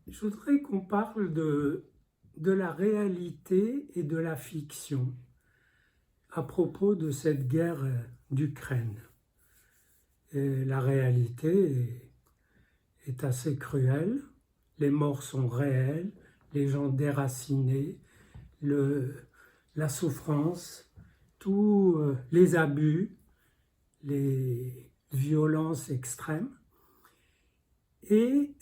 Je voudrais qu'on parle de la réalité et de la fiction à propos de cette guerre d'Ukraine. Et la réalité est assez cruelle, les morts sont réels, les gens déracinés, la souffrance, tous les abus, les violences extrêmes. Et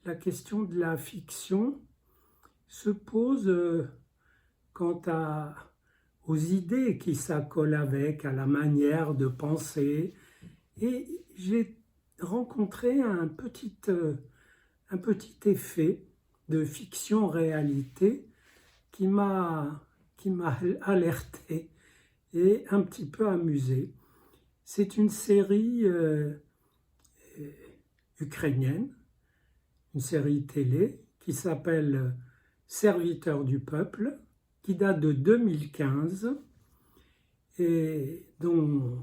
la question de la fiction se pose quant aux idées qui s'accolent avec, à la manière de penser. Et j'ai rencontré un petit effet de fiction-réalité qui m'a alerté et un petit peu amusé. C'est une série ukrainienne, une série télé qui s'appelle Serviteur du peuple, qui date de 2015 et dont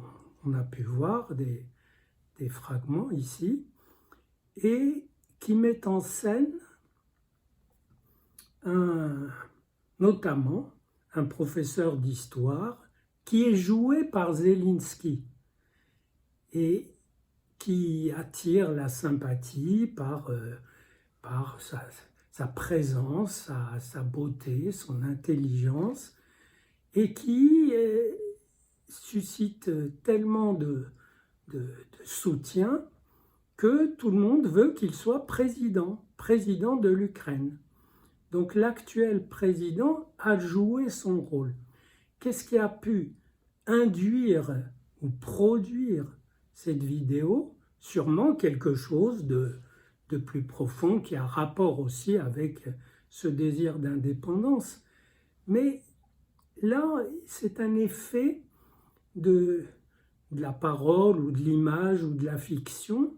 on a pu voir des fragments ici, et qui met en scène notamment un professeur d'histoire qui est joué par Zelensky et qui attire la sympathie par sa présence, sa beauté, son intelligence, et qui suscite tellement de soutien que tout le monde veut qu'il soit président de l'Ukraine. Donc l'actuel président a joué son rôle. Qu'est-ce qui a pu induire ou produire cette vidéo? Sûrement quelque chose de plus profond qui a rapport aussi avec ce désir d'indépendance. Mais là, c'est un effet de la parole ou de l'image ou de la fiction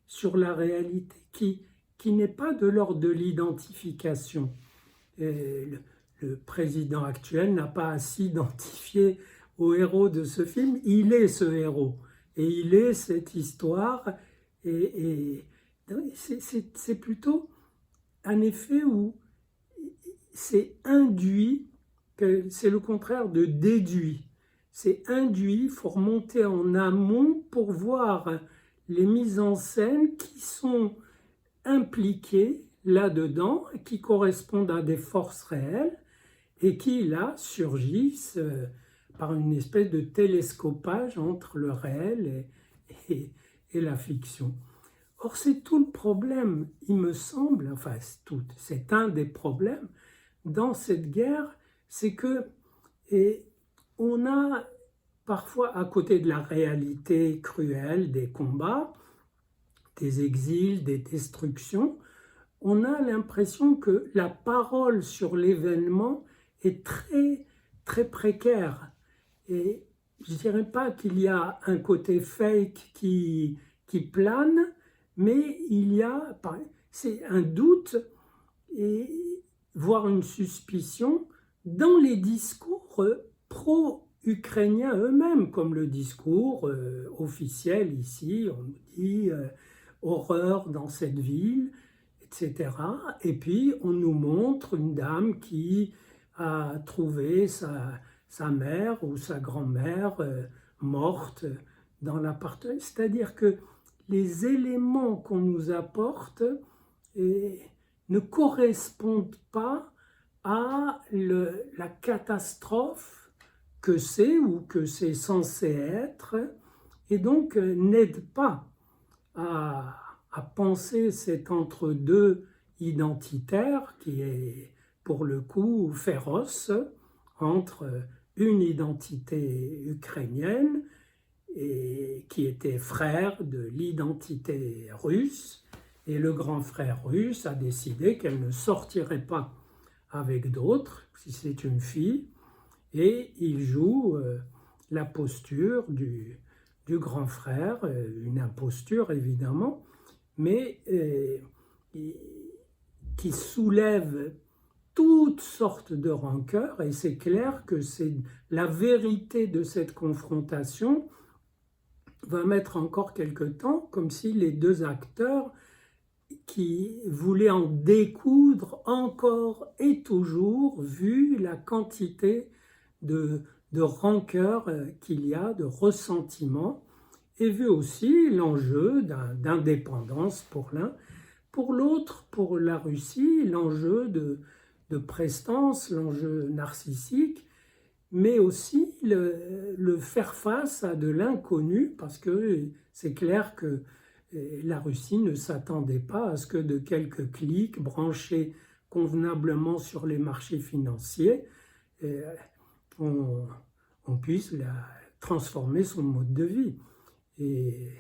sur la réalité qui n'est pas de l'ordre de l'identification. Le président actuel n'a pas à s'identifier au héros de ce film, il est ce héros et il est cette histoire et c'est plutôt un effet où c'est induit, c'est le contraire de déduit. C'est induit, il faut remonter en amont pour voir les mises en scène qui sont impliquées là-dedans, qui correspondent à des forces réelles et qui, là, surgissent par une espèce de télescopage entre le réel et la fiction. Or, c'est tout le problème, il me semble, enfin, c'est un des problèmes dans cette guerre, c'est que on a parfois, à côté de la réalité cruelle des combats, des exils, des destructions, on a l'impression que la parole sur l'événement est très, très précaire. Et je ne dirais pas qu'il y a un côté fake qui plane, mais il y a, c'est un doute et voire une suspicion dans les discours pro-ukrainiens eux-mêmes, comme le discours officiel ici, on nous dit horreur dans cette ville, etc. Et puis on nous montre une dame qui a trouvé sa mère ou sa grand-mère morte dans l'appartement. C'est-à-dire que les éléments qu'on nous apporte ne correspondent pas à la catastrophe que c'est ou que c'est censé être, et donc n'aident pas à penser cet entre-deux identitaire qui est pour le coup féroce entre une identité ukrainienne et qui était frère de l'identité russe, et le grand frère russe a décidé qu'elle ne sortirait pas avec d'autres si c'est une fille, et il joue la posture du grand frère, une imposture évidemment, mais qui soulève toutes sortes de rancœurs, et c'est clair que c'est la vérité de cette confrontation va mettre encore quelque temps, comme si les deux acteurs qui voulait en découdre encore et toujours, vu la quantité de rancœur qu'il y a, de ressentiment, et vu aussi l'enjeu d'indépendance pour l'un. Pour l'autre, pour la Russie, l'enjeu de prestance, l'enjeu narcissique, mais aussi le faire face à de l'inconnu, parce que c'est clair que la Russie ne s'attendait pas à ce que de quelques clics branchés convenablement sur les marchés financiers, on puisse transformer son mode de vie et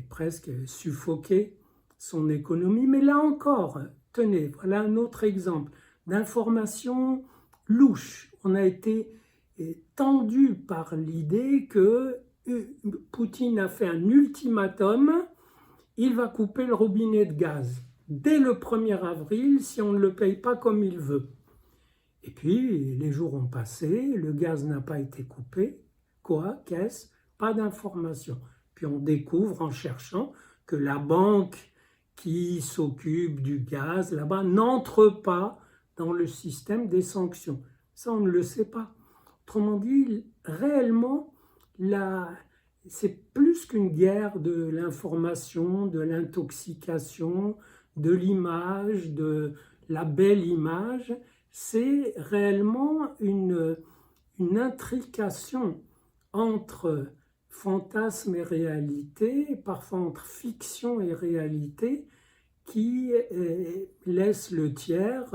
presque suffoquer son économie. Mais là encore, tenez, voilà un autre exemple d'information louche. On a été tendu par l'idée que Poutine a fait un ultimatum, il va couper le robinet de gaz dès le 1er avril si on ne le paye pas comme il veut. Et puis, les jours ont passé, le gaz n'a pas été coupé. Quoi? Qu'est-ce? Pas d'information. Puis on découvre en cherchant que la banque qui s'occupe du gaz là-bas n'entre pas dans le système des sanctions. Ça, on ne le sait pas. Autrement dit, réellement, c'est plus qu'une guerre de l'information, de l'intoxication, de l'image, de la belle image. C'est réellement une intrication entre fantasme et réalité, parfois entre fiction et réalité, qui laisse le tiers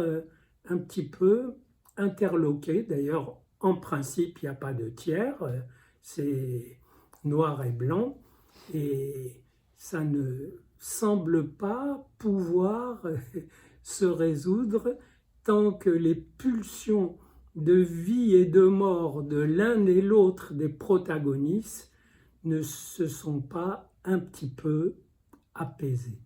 un petit peu interloqué. D'ailleurs, en principe, il n'y a pas de tiers, c'est noir et blanc, et ça ne semble pas pouvoir se résoudre tant que les pulsions de vie et de mort de l'un et l'autre des protagonistes ne se sont pas un petit peu apaisées.